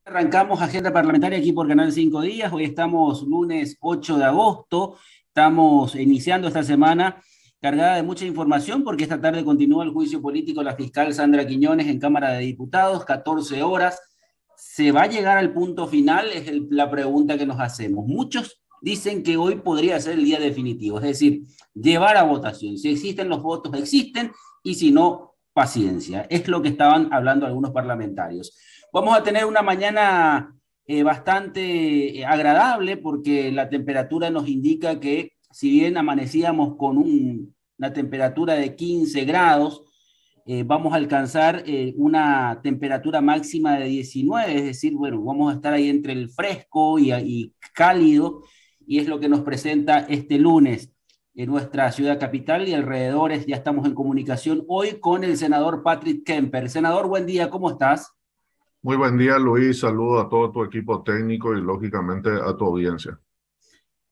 Arrancamos agenda parlamentaria aquí por Canal 5 Días. Hoy estamos lunes 8 de agosto. Estamos iniciando esta semana cargada de mucha información porque esta tarde continúa el juicio político de la fiscal Sandra Quiñones en Cámara de Diputados, 14 horas. ¿Se va a llegar al punto final? Es la pregunta que nos hacemos. Muchos dicen que hoy podría ser el día definitivo, es decir, llevar a votación. Si existen los votos, existen, y si no, paciencia. Es lo que estaban hablando algunos parlamentarios. Vamos a tener una mañana bastante agradable porque la temperatura nos indica que si bien amanecíamos con una temperatura de 15 grados, vamos a alcanzar una temperatura máxima de 19, es decir, bueno, vamos a estar ahí entre el fresco y cálido, y es lo que nos presenta este lunes en nuestra ciudad capital y alrededores. Ya estamos en comunicación hoy con el senador Patrick Kemper. Senador, buen día, ¿cómo estás? Muy buen día, Luis. Saludo a todo tu equipo técnico y lógicamente a tu audiencia.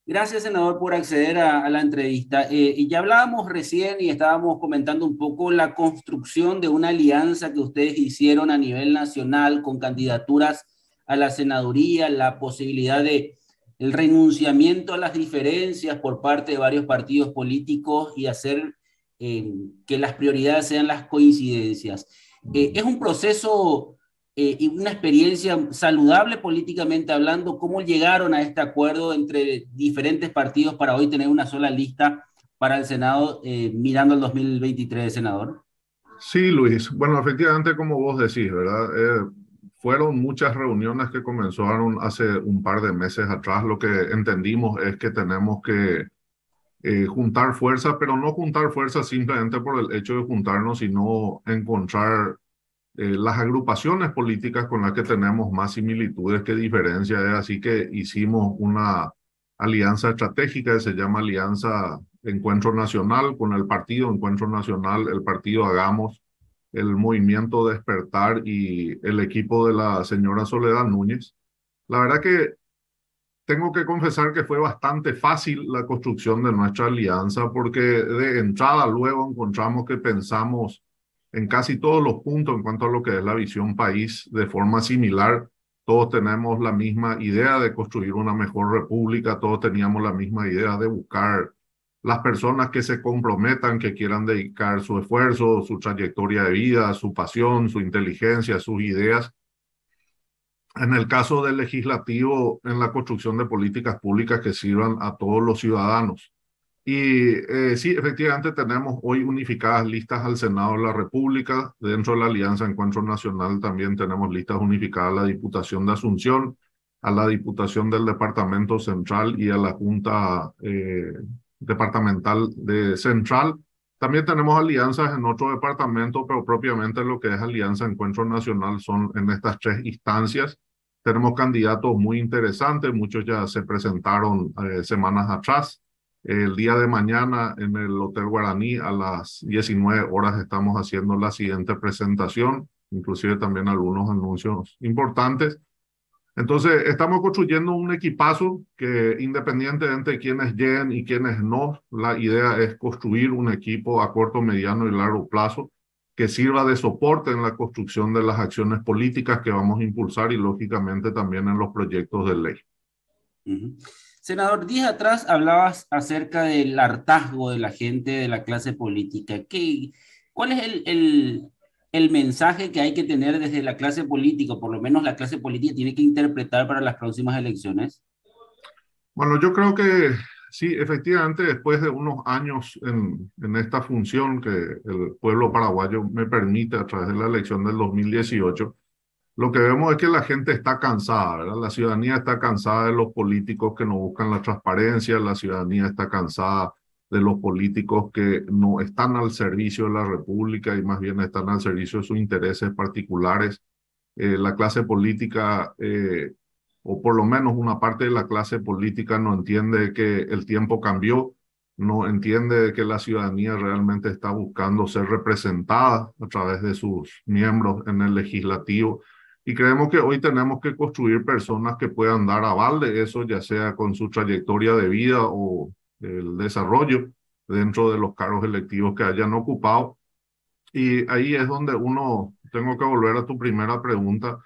Gracias, senador, por acceder a la entrevista. Y ya hablábamos recién y estábamos comentando un poco la construcción de una alianza que ustedes hicieron a nivel nacional con candidaturas a la senaduría, la posibilidad de el renunciamiento a las diferencias por parte de varios partidos políticos y hacer que las prioridades sean las coincidencias. Es un proceso y una experiencia saludable políticamente hablando. ¿Cómo llegaron a este acuerdo entre diferentes partidos para hoy tener una sola lista para el Senado mirando al 2023, senador? Sí, Luis. Bueno, efectivamente, como vos decís, ¿verdad? Fueron muchas reuniones que comenzaron hace un par de meses atrás. Lo que entendimos es que tenemos que juntar fuerzas, pero no juntar fuerzas simplemente por el hecho de juntarnos, sino encontrar las agrupaciones políticas con las que tenemos más similitudes que diferencias. Así que hicimos una alianza estratégica que se llama Alianza Encuentro Nacional con el partido Encuentro Nacional, el partido Hagamos, el Movimiento Despertar y el equipo de la señora Soledad Núñez. La verdad que tengo que confesar que fue bastante fácil la construcción de nuestra alianza porque de entrada luego encontramos que pensamos en casi todos los puntos en cuanto a lo que es la visión país de forma similar. Todos tenemos la misma idea de construir una mejor república, todos teníamos la misma idea de buscar las personas que se comprometan, que quieran dedicar su esfuerzo, su trayectoria de vida, su pasión, su inteligencia, sus ideas en el caso del legislativo, en la construcción de políticas públicas que sirvan a todos los ciudadanos. Y sí, efectivamente tenemos hoy unificadas listas al Senado de la República. Dentro de la Alianza Encuentro Nacional también tenemos listas unificadas a la Diputación de Asunción, a la Diputación del Departamento Central y a la Junta Departamental de Central. También tenemos alianzas en otro departamento, pero propiamente lo que es Alianza Encuentro Nacional son en estas tres instancias. Tenemos candidatos muy interesantes, muchos ya se presentaron semanas atrás. El día de mañana en el Hotel Guaraní a las 19 horas estamos haciendo la siguiente presentación, inclusive también algunos anuncios importantes. Entonces, estamos construyendo un equipazo que independientemente de quiénes lleguen y quiénes no, la idea es construir un equipo a corto, mediano y largo plazo que sirva de soporte en la construcción de las acciones políticas que vamos a impulsar y lógicamente también en los proyectos de ley. Uh-huh. Senador, días atrás hablabas acerca del hartazgo de la gente de la clase política. ¿Cuál es el mensaje que hay que tener desde la clase política, o por lo menos la clase política tiene que interpretar para las próximas elecciones? Bueno, yo creo que sí, efectivamente, después de unos años en esta función que el pueblo paraguayo me permite a través de la elección del 2018, lo que vemos es que la gente está cansada, ¿verdad? La ciudadanía está cansada de los políticos que no buscan la transparencia, la ciudadanía está cansada de los políticos que no están al servicio de la República y más bien están al servicio de sus intereses particulares. La clase política, o por lo menos una parte de la clase política, no entiende que el tiempo cambió, no entiende que la ciudadanía realmente está buscando ser representada a través de sus miembros en el legislativo. Y creemos que hoy tenemos que construir personas que puedan dar aval de eso, ya sea con su trayectoria de vida o el desarrollo dentro de los cargos electivos que hayan ocupado. Y ahí es donde tengo que volver a tu primera pregunta,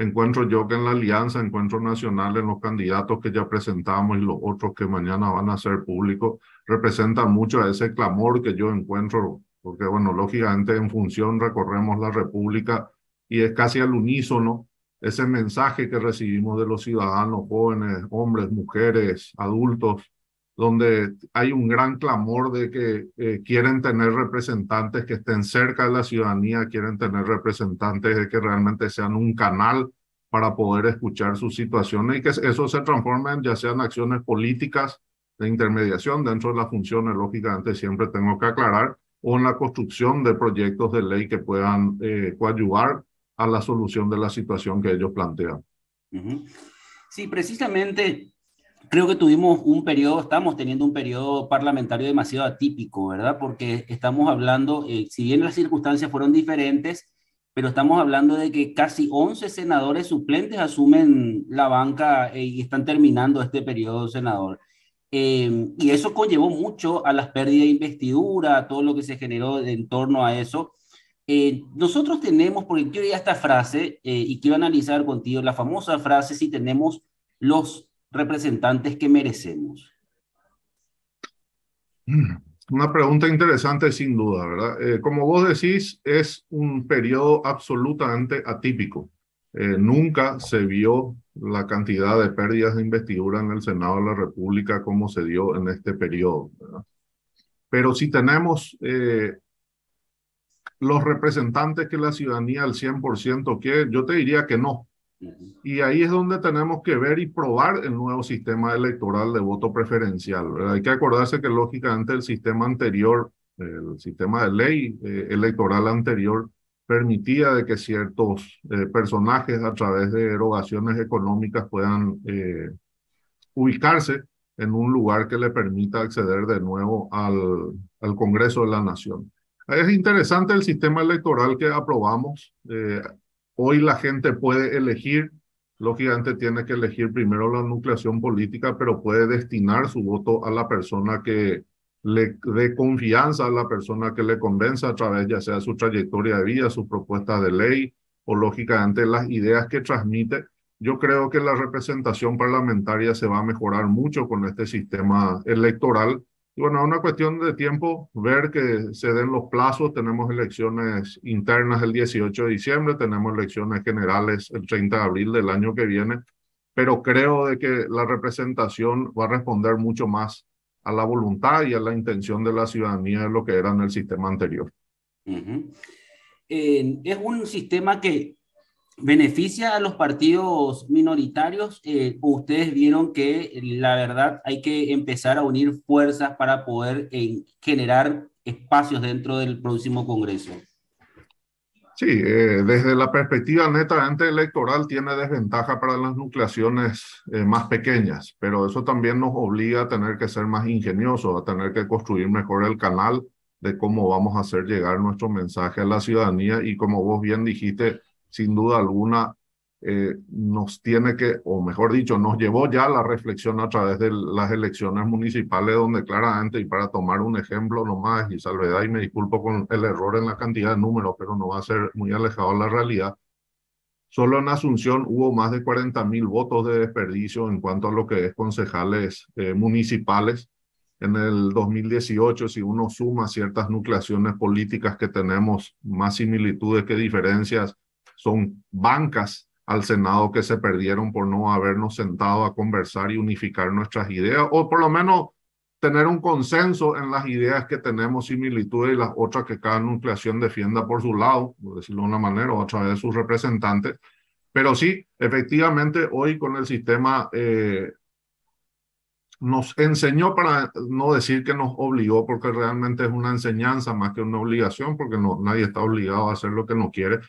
encuentro yo que en la alianza, Encuentro Nacional, en los candidatos que ya presentamos y los otros que mañana van a ser públicos, representan mucho a ese clamor que yo encuentro, porque bueno, lógicamente en función recorremos la República y es casi al unísono ese mensaje que recibimos de los ciudadanos, jóvenes, hombres, mujeres, adultos, donde hay un gran clamor de que quieren tener representantes que estén cerca de la ciudadanía, quieren tener representantes de que realmente sean un canal para poder escuchar sus situaciones y que eso se transforme en ya sean acciones políticas de intermediación dentro de las funciones, lógicamente siempre tengo que aclarar, o en la construcción de proyectos de ley que puedan coadyuvar a la solución de la situación que ellos plantean. Ujú. Sí, precisamente creo que tuvimos un periodo, estamos teniendo un periodo parlamentario demasiado atípico, ¿verdad? Porque estamos hablando, si bien las circunstancias fueron diferentes, pero estamos hablando de que casi 11 senadores suplentes asumen la banca y están terminando este periodo senador. Y eso conllevó mucho a las pérdidas de investidura, a todo lo que se generó en torno a eso. Nosotros tenemos, porque quiero ir a esta frase y quiero analizar contigo la famosa frase, si tenemos los representantes que merecemos. Una pregunta interesante sin duda, ¿verdad? Como vos decís, es un periodo absolutamente atípico. Nunca se vio la cantidad de pérdidas de investidura en el Senado de la República como se dio en este periodo, ¿verdad? Pero si tenemos los representantes que la ciudadanía al 100% quiere, yo te diría que no. Y ahí es donde tenemos que ver y probar el nuevo sistema electoral de voto preferencial, ¿verdad? Hay que acordarse que lógicamente el sistema anterior, el sistema de ley electoral anterior, permitía de que ciertos personajes a través de erogaciones económicas puedan ubicarse en un lugar que le permita acceder de nuevo al Congreso de la Nación. Es interesante el sistema electoral que aprobamos. Hoy la gente puede elegir, lógicamente tiene que elegir primero la nucleación política, pero puede destinar su voto a la persona que le dé confianza, a la persona que le convenza a través ya sea su trayectoria de vida, sus propuestas de ley o lógicamente las ideas que transmite. Yo creo que la representación parlamentaria se va a mejorar mucho con este sistema electoral. Y bueno, es una cuestión de tiempo ver que se den los plazos. Tenemos elecciones internas el 18 de diciembre, tenemos elecciones generales el 30 de abril del año que viene, pero creo de que la representación va a responder mucho más a la voluntad y a la intención de la ciudadanía de lo que era en el sistema anterior. Es un sistema que beneficia a los partidos minoritarios. Ustedes vieron que la verdad hay que empezar a unir fuerzas para poder generar espacios dentro del próximo Congreso. Sí, desde la perspectiva netamente electoral tiene desventaja para las nucleaciones más pequeñas, pero eso también nos obliga a tener que ser más ingeniosos, a tener que construir mejor el canal de cómo vamos a hacer llegar nuestro mensaje a la ciudadanía y como vos bien dijiste, sin duda alguna, nos tiene que, o mejor dicho, nos llevó ya a la reflexión a través de las elecciones municipales, donde claramente, y para tomar un ejemplo nomás, y salvedad, y me disculpo con el error en la cantidad de números, pero no va a ser muy alejado de la realidad, solo en Asunción hubo más de 40.000 votos de desperdicio en cuanto a lo que es concejales municipales. En el 2018, si uno suma ciertas nucleaciones políticas que tenemos, más similitudes que diferencias, son bancas al Senado que se perdieron por no habernos sentado a conversar y unificar nuestras ideas, o por lo menos tener un consenso en las ideas que tenemos similitudes y las otras que cada nucleación defienda por su lado, por decirlo de una manera, o a través de sus representantes. Pero sí, efectivamente, hoy con el sistema nos enseñó, para no decir que nos obligó, porque realmente es una enseñanza más que una obligación, porque no, nadie está obligado a hacer lo que no quiere.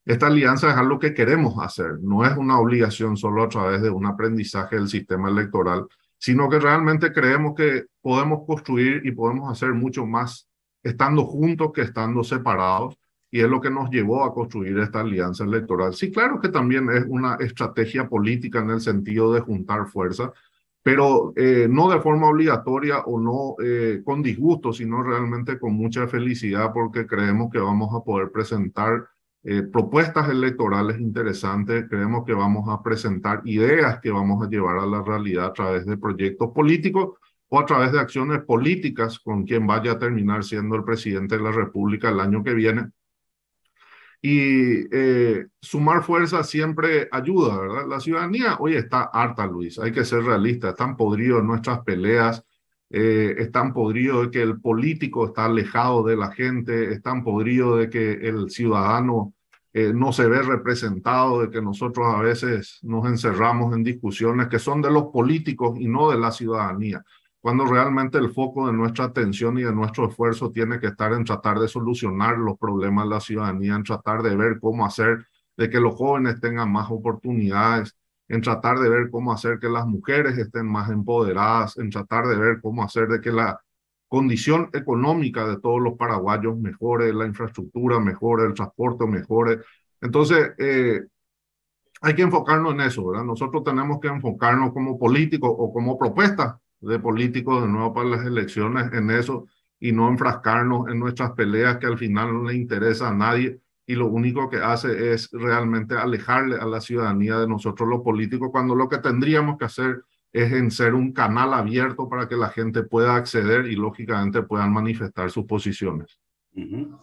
Esta alianza es algo que queremos hacer, no es una obligación solo a través de un aprendizaje del sistema electoral, sino que realmente creemos que podemos construir y podemos hacer mucho más estando juntos que estando separados, y es lo que nos llevó a construir esta alianza electoral. Sí, claro que también es una estrategia política en el sentido de juntar fuerzas, pero no de forma obligatoria o no con disgusto, sino realmente con mucha felicidad porque creemos que vamos a poder presentar propuestas electorales interesantes. Creemos que vamos a presentar ideas que vamos a llevar a la realidad a través de proyectos políticos o a través de acciones políticas con quien vaya a terminar siendo el presidente de la República el año que viene. Y sumar fuerza siempre ayuda, ¿verdad? La ciudadanía hoy está harta, Luis, hay que ser realistas, están podridos en nuestras peleas, están podridos de que el político está alejado de la gente, están podridos de que el ciudadano no se ve representado, de que nosotros a veces nos encerramos en discusiones que son de los políticos y no de la ciudadanía, cuando realmente el foco de nuestra atención y de nuestro esfuerzo tiene que estar en tratar de solucionar los problemas de la ciudadanía, en tratar de ver cómo hacer de que los jóvenes tengan más oportunidades, en tratar de ver cómo hacer que las mujeres estén más empoderadas, en tratar de ver cómo hacer de que la condición económica de todos los paraguayos mejore, la infraestructura mejore, el transporte mejore. Entonces, hay que enfocarnos en eso, ¿verdad? Nosotros tenemos que enfocarnos como políticos o como propuestas de políticos de nuevo para las elecciones en eso y no enfrascarnos en nuestras peleas que al final no le interesa a nadie y lo único que hace es realmente alejarle a la ciudadanía de nosotros los políticos, cuando lo que tendríamos que hacer es en ser un canal abierto para que la gente pueda acceder y lógicamente puedan manifestar sus posiciones. Uh-huh.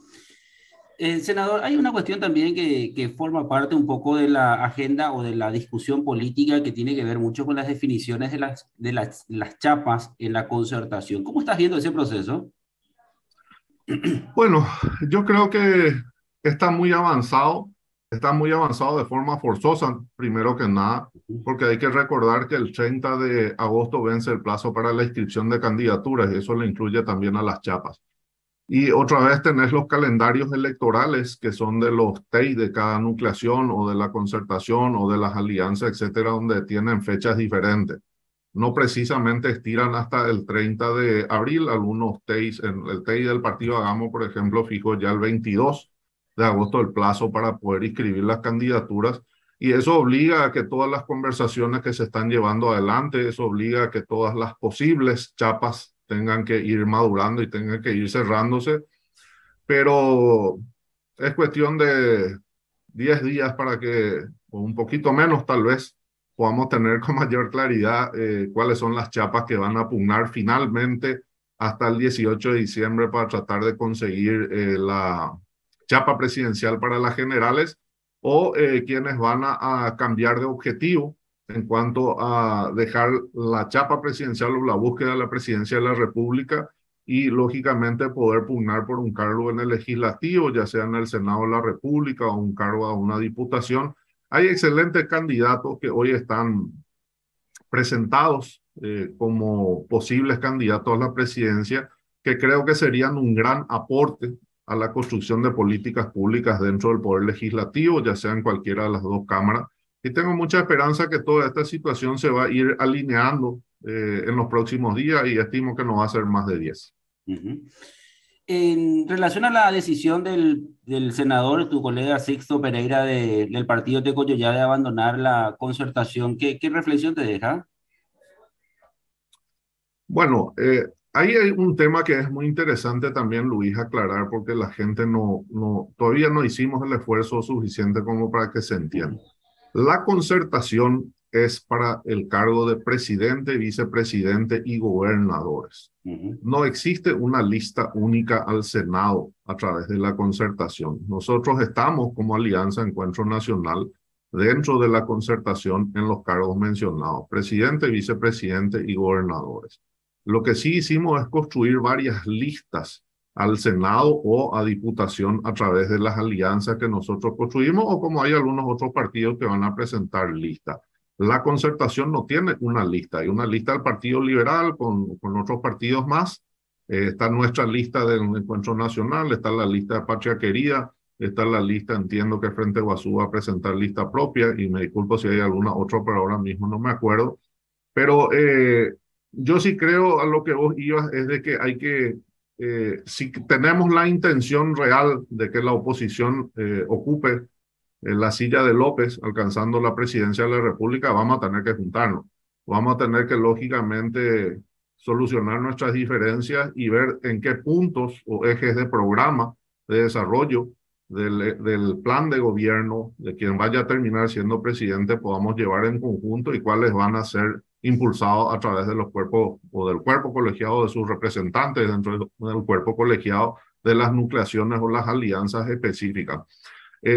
Senador, hay una cuestión también que forma parte un poco de la agenda o de la discusión política que tiene que ver mucho con las definiciones de las chapas en la concertación. ¿Cómo estás viendo ese proceso? Bueno, yo creo que está está muy avanzado de forma forzosa, primero que nada, porque hay que recordar que el 30 de agosto vence el plazo para la inscripción de candidaturas y eso le incluye también a las chapas. Y otra vez tenés los calendarios electorales que son de los TEI de cada nucleación o de la concertación o de las alianzas, etcétera, donde tienen fechas diferentes. No precisamente estiran hasta el 30 de abril, algunos TEIs, el TEI del partido Hagamos, por ejemplo, fijó ya el 22 de agosto el plazo para poder inscribir las candidaturas y eso obliga a que todas las conversaciones que se están llevando adelante, eso obliga a que todas las posibles chapas tengan que ir madurando y tengan que ir cerrándose, pero es cuestión de 10 días para que, o un poquito menos tal vez, podamos tener con mayor claridad cuáles son las chapas que van a pugnar finalmente hasta el 18 de diciembre para tratar de conseguir la chapa presidencial para las generales o quienes van a cambiar de objetivo en cuanto a dejar la chapa presidencial o la búsqueda de la presidencia de la República y lógicamente poder pugnar por un cargo en el legislativo, ya sea en el Senado de la República o un cargo a una diputación. Hay excelentes candidatos que hoy están presentados como posibles candidatos a la presidencia, que creo que serían un gran aporte a la construcción de políticas públicas dentro del Poder Legislativo, ya sea en cualquiera de las dos cámaras. Y tengo mucha esperanza que toda esta situación se va a ir alineando en los próximos días y estimo que no va a ser más de 10. Uh-huh. En relación a la decisión del senador, tu colega Sixto Pereira del partido Tecoyoyá de abandonar la concertación, ¿qué reflexión te deja? Bueno, ahí hay un tema que es muy interesante también, Luis, aclarar, porque la gente todavía no hicimos el esfuerzo suficiente como para que se entienda. La concertación es para el cargo de presidente, vicepresidente y gobernadores. Uh-huh. No existe una lista única al Senado a través de la concertación. Nosotros estamos como Alianza Encuentro Nacional dentro de la concertación en los cargos mencionados, presidente, vicepresidente y gobernadores. Lo que sí hicimos es construir varias listas al Senado o a Diputación a través de las alianzas que nosotros construimos o como hay algunos otros partidos que van a presentar listas. La concertación no tiene una lista, hay una lista del Partido Liberal con otros partidos más, está nuestra lista del Encuentro Nacional, está la lista de Patria Querida, está la lista, entiendo que Frente Guazú va a presentar lista propia y me disculpo si hay alguna otra, pero ahora mismo no me acuerdo. Pero yo sí creo a lo que vos ibas, es de que hay que, si tenemos la intención real de que la oposición ocupe la silla de López alcanzando la presidencia de la República, vamos a tener que juntarnos. Vamos a tener que, lógicamente, solucionar nuestras diferencias y ver en qué puntos o ejes de programa de desarrollo del plan de gobierno de quien vaya a terminar siendo presidente podamos llevar en conjunto y cuáles van a ser impulsados a través de los cuerpos o del cuerpo colegiado de sus representantes dentro del cuerpo colegiado de las nucleaciones o las alianzas específicas.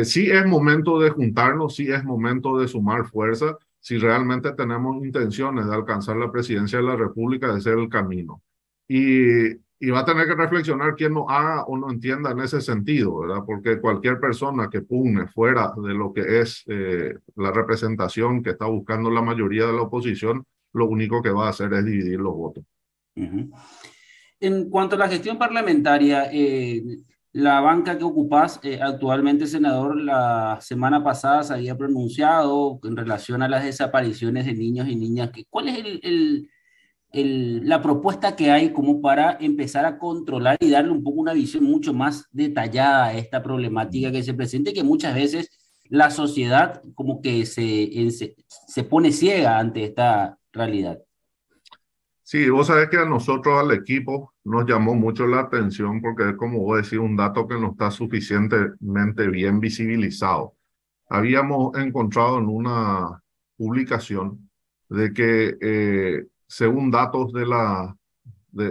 Sí es momento de juntarnos, sí es momento de sumar fuerza, si realmente tenemos intenciones de alcanzar la presidencia de la República, de ser el camino. Y va a tener que reflexionar quién no haga o no entienda en ese sentido, ¿verdad? Porque cualquier persona que pugne fuera de lo que es la representación que está buscando la mayoría de la oposición, lo único que va a hacer es dividir los votos. Uh-huh. En cuanto a la gestión parlamentaria, la banca que ocupás actualmente, senador, la semana pasada se había pronunciado en relación a las desapariciones de niños y niñas. ¿Cuál es la propuesta que hay como para empezar a controlar y darle un poco una visión mucho más detallada a esta problemática que se presenta y que muchas veces la sociedad como que se pone ciega ante esta realidad? Sí, vos sabés que a nosotros, al equipo, nos llamó mucho la atención porque es como vos decís, un dato que no está suficientemente bien visibilizado. Habíamos encontrado en una publicación de que según datos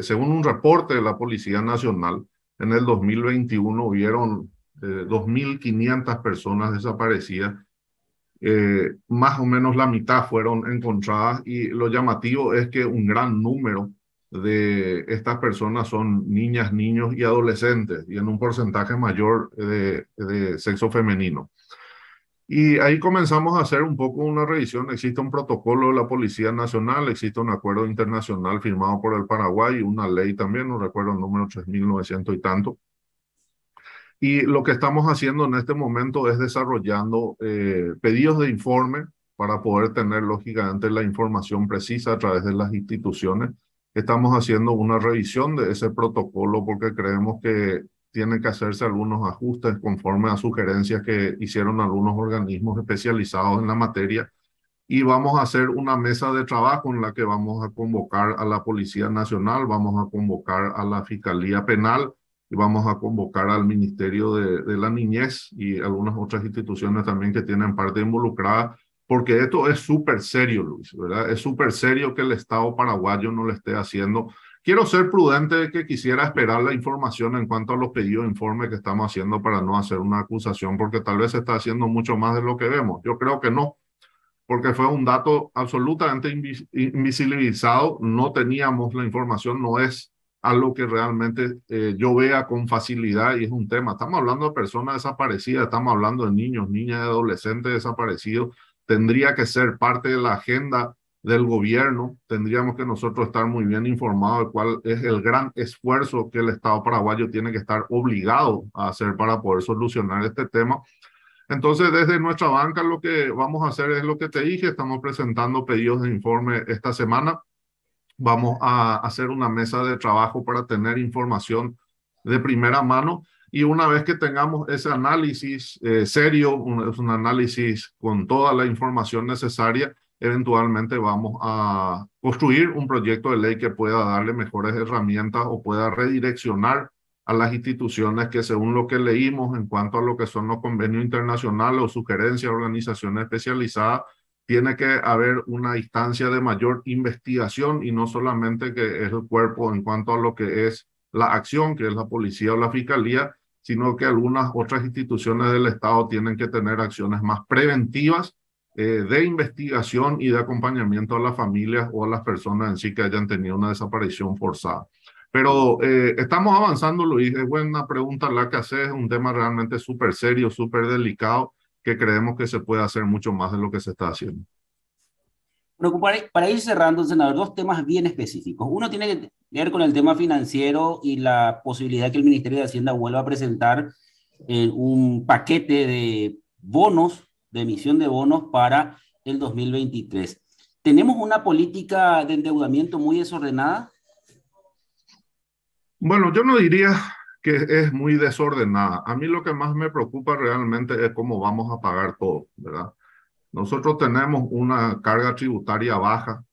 según un reporte de la Policía Nacional, en el 2021 hubieron 2.500 personas desaparecidas, más o menos la mitad fueron encontradas y lo llamativo es que un gran número de estas personas son niñas, niños y adolescentes y en un porcentaje mayor de sexo femenino. Y ahí comenzamos a hacer un poco una revisión. Existe un protocolo de la Policía Nacional, existe un acuerdo internacional firmado por el Paraguay y una ley también, no recuerdo el número 3.900 y tanto. Y lo que estamos haciendo en este momento es desarrollando pedidos de informe para poder tener lógicamente la información precisa a través de las instituciones. Estamos haciendo una revisión de ese protocolo porque creemos que tienen que hacerse algunos ajustes conforme a sugerencias que hicieron algunos organismos especializados en la materia. Y vamos a hacer una mesa de trabajo en la que vamos a convocar a la Policía Nacional, vamos a convocar a la Fiscalía Penal y vamos a convocar al Ministerio de la Niñez y algunas otras instituciones también que tienen parte involucrada, porque esto es súper serio, Luis, ¿verdad? Es súper serio que el Estado paraguayo no lo esté haciendo. Quiero ser prudente que quisiera esperar la información en cuanto a los pedidos de informe que estamos haciendo para no hacer una acusación, porque tal vez se está haciendo mucho más de lo que vemos. Yo creo que no, porque fue un dato absolutamente invisibilizado, no teníamos la información, no es algo que realmente yo vea con facilidad y es un tema. Estamos hablando de personas desaparecidas, estamos hablando de niños, niñas y adolescentes desaparecidos. Tendría que ser parte de la agenda del gobierno, tendríamos que nosotros estar muy bien informados de cuál es el gran esfuerzo que el Estado paraguayo tiene que estar obligado a hacer para poder solucionar este tema. Entonces, desde nuestra banca lo que vamos a hacer es lo que te dije, estamos presentando pedidos de informe esta semana. Vamos a hacer una mesa de trabajo para tener información de primera mano y una vez que tengamos ese análisis serio, un análisis con toda la información necesaria, eventualmente vamos a construir un proyecto de ley que pueda darle mejores herramientas o pueda redireccionar a las instituciones que según lo que leímos en cuanto a lo que son los convenios internacionales o sugerencias de organizaciones especializadas, tiene que haber una instancia de mayor investigación y no solamente que es el cuerpo en cuanto a lo que es la acción, que es la policía o la fiscalía, sino que algunas otras instituciones del Estado tienen que tener acciones más preventivas de investigación y de acompañamiento a las familias o a las personas en sí que hayan tenido una desaparición forzada. Pero estamos avanzando, Luis. Es buena pregunta la que haces, es un tema realmente súper serio, súper delicado, que creemos que se puede hacer mucho más de lo que se está haciendo. Bueno, para ir cerrando, senador, dos temas bien específicos. Uno tiene que ver con el tema financiero y la posibilidad que el Ministerio de Hacienda vuelva a presentar un paquete de bonos, de emisión de bonos para el 2023. ¿Tenemos una política de endeudamiento muy desordenada? Bueno, yo no diría que es muy desordenada. A mí lo que más me preocupa realmente es cómo vamos a pagar todo, ¿verdad? Nosotros tenemos una carga tributaria baja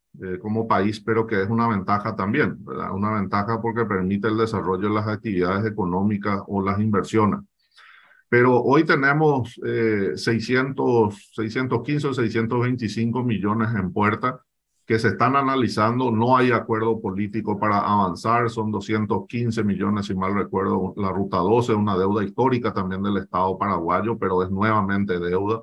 como país, pero que es una ventaja también, ¿verdad? Una ventaja porque permite el desarrollo de las actividades económicas o las inversiones. pero hoy tenemos 615 o 625 millones en puerta que se están analizando. No hay acuerdo político para avanzar, son 215 millones, si mal recuerdo, la Ruta 12, una deuda histórica también del Estado paraguayo, pero es nuevamente deuda.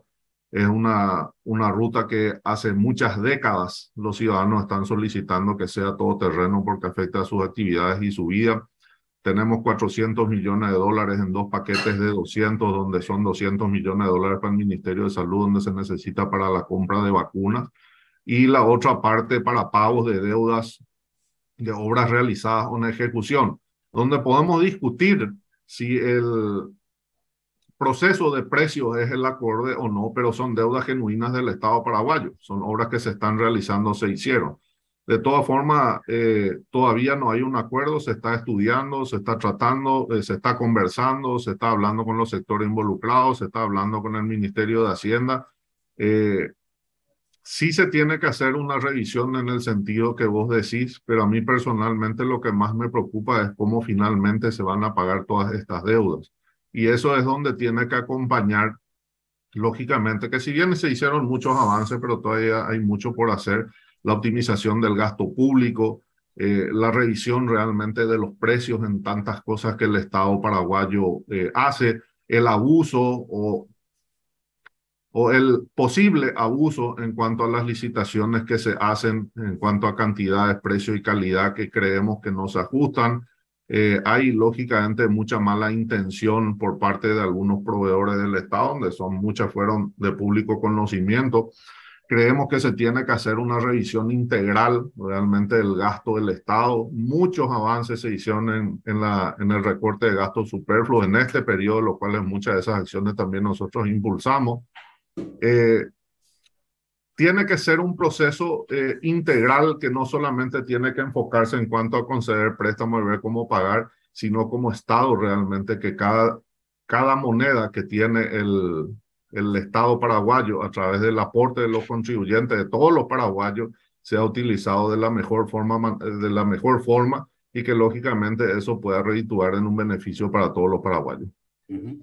Es una ruta que hace muchas décadas los ciudadanos están solicitando que sea todoterreno porque afecta a sus actividades y su vida. Tenemos 400 millones de dólares en dos paquetes de 200, donde son 200 millones de dólares para el Ministerio de Salud, donde se necesita para la compra de vacunas, y la otra parte para pagos de deudas de obras realizadas o en ejecución, donde podemos discutir si el proceso de precios es el acorde o no, pero son deudas genuinas del Estado paraguayo, son obras que se están realizando, se hicieron. De todas formas, todavía no hay un acuerdo, se está estudiando, se está tratando, se está conversando, se está hablando con los sectores involucrados, se está hablando con el Ministerio de Hacienda. Sí se tiene que hacer una revisión en el sentido que vos decís, pero a mí personalmente lo que más me preocupa es cómo finalmente se van a pagar todas estas deudas. Y eso es donde tiene que acompañar, lógicamente, que si bien se hicieron muchos avances, pero todavía hay mucho por hacer, la optimización del gasto público, la revisión realmente de los precios en tantas cosas que el Estado paraguayo hace, el abuso o el posible abuso en cuanto a las licitaciones que se hacen, en cuanto a cantidades, precio y calidad que creemos que no se ajustan. Hay lógicamente mucha mala intención por parte de algunos proveedores del Estado, donde muchas fueron de público conocimiento. Creemos que se tiene que hacer una revisión integral realmente del gasto del Estado. Muchos avances se hicieron en el recorte de gastos superfluos en este periodo, los cuales muchas de esas acciones también nosotros impulsamos. Tiene que ser un proceso integral que no solamente tiene que enfocarse en cuanto a conceder préstamos y ver cómo pagar, sino como Estado realmente que cada moneda que tiene el Estado paraguayo a través del aporte de los contribuyentes, de todos los paraguayos, sea utilizado de la mejor forma y que lógicamente eso pueda redituar en un beneficio para todos los paraguayos. Uh-huh.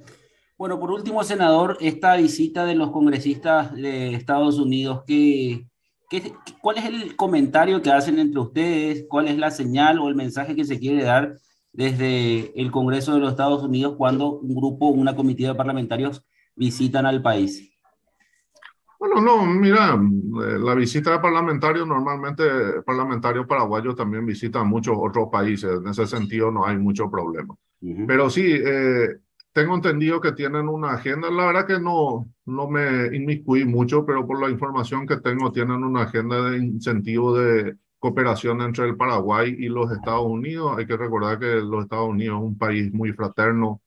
Bueno, por último, senador, esta visita de los congresistas de Estados Unidos, ¿cuál es el comentario que hacen entre ustedes? ¿Cuál es la señal o el mensaje que se quiere dar desde el Congreso de los Estados Unidos cuando un grupo, una comitiva de parlamentarios visitan al país? Bueno, no, mira, la visita de parlamentarios, normalmente parlamentarios paraguayos también visitan muchos otros países, en ese sentido no hay mucho problema. Uh-huh. Pero sí, tengo entendido que tienen una agenda, la verdad que no me inmiscuí mucho, pero por la información que tengo tienen una agenda de incentivo de cooperación entre el Paraguay y los Estados Unidos. Hay que recordar que los Estados Unidos es un país muy fraterno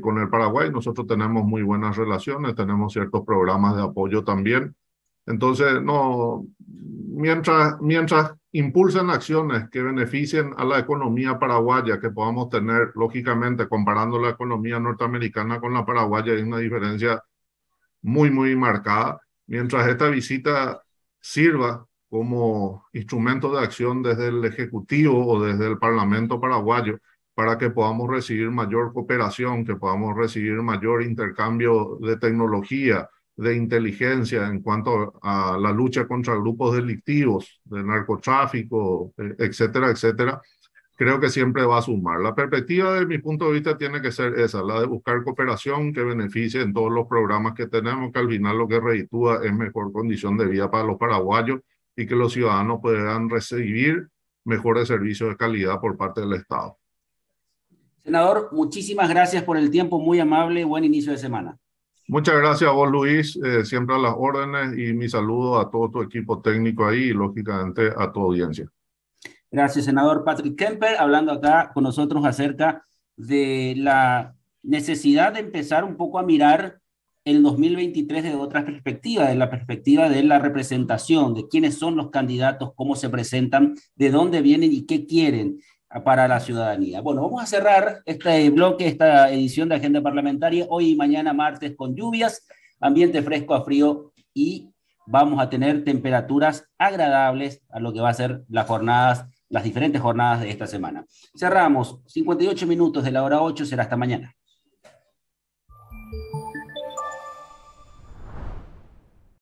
con el Paraguay. Nosotros tenemos muy buenas relaciones, tenemos ciertos programas de apoyo también. Entonces, no, mientras impulsen acciones que beneficien a la economía paraguaya, que podamos tener, lógicamente, comparando la economía norteamericana con la paraguaya, hay una diferencia muy, muy marcada. Mientras esta visita sirva como instrumento de acción desde el Ejecutivo o desde el Parlamento paraguayo, para que podamos recibir mayor cooperación, que podamos recibir mayor intercambio de tecnología, de inteligencia en cuanto a la lucha contra grupos delictivos, de narcotráfico, etcétera, etcétera, creo que siempre va a sumar. La perspectiva de mi punto de vista tiene que ser esa, la de buscar cooperación que beneficie en todos los programas que tenemos, que al final lo que reditúa es mejor condición de vida para los paraguayos y que los ciudadanos puedan recibir mejores servicios de calidad por parte del Estado. Senador, muchísimas gracias por el tiempo, muy amable, buen inicio de semana. Muchas gracias a vos, Luis, siempre a las órdenes, y mi saludo a todo tu equipo técnico ahí y lógicamente a tu audiencia. Gracias, senador Patrick Kemper, hablando acá con nosotros acerca de la necesidad de empezar un poco a mirar el 2023 de otra perspectiva, de la perspectiva de la representación, de quiénes son los candidatos, cómo se presentan, de dónde vienen y qué quieren para la ciudadanía. Bueno, vamos a cerrar este bloque, esta edición de Agenda Parlamentaria, hoy y mañana martes con lluvias, ambiente fresco a frío y vamos a tener temperaturas agradables a lo que va a ser las diferentes jornadas de esta semana. Cerramos, 58 minutos de la hora 8, será hasta mañana.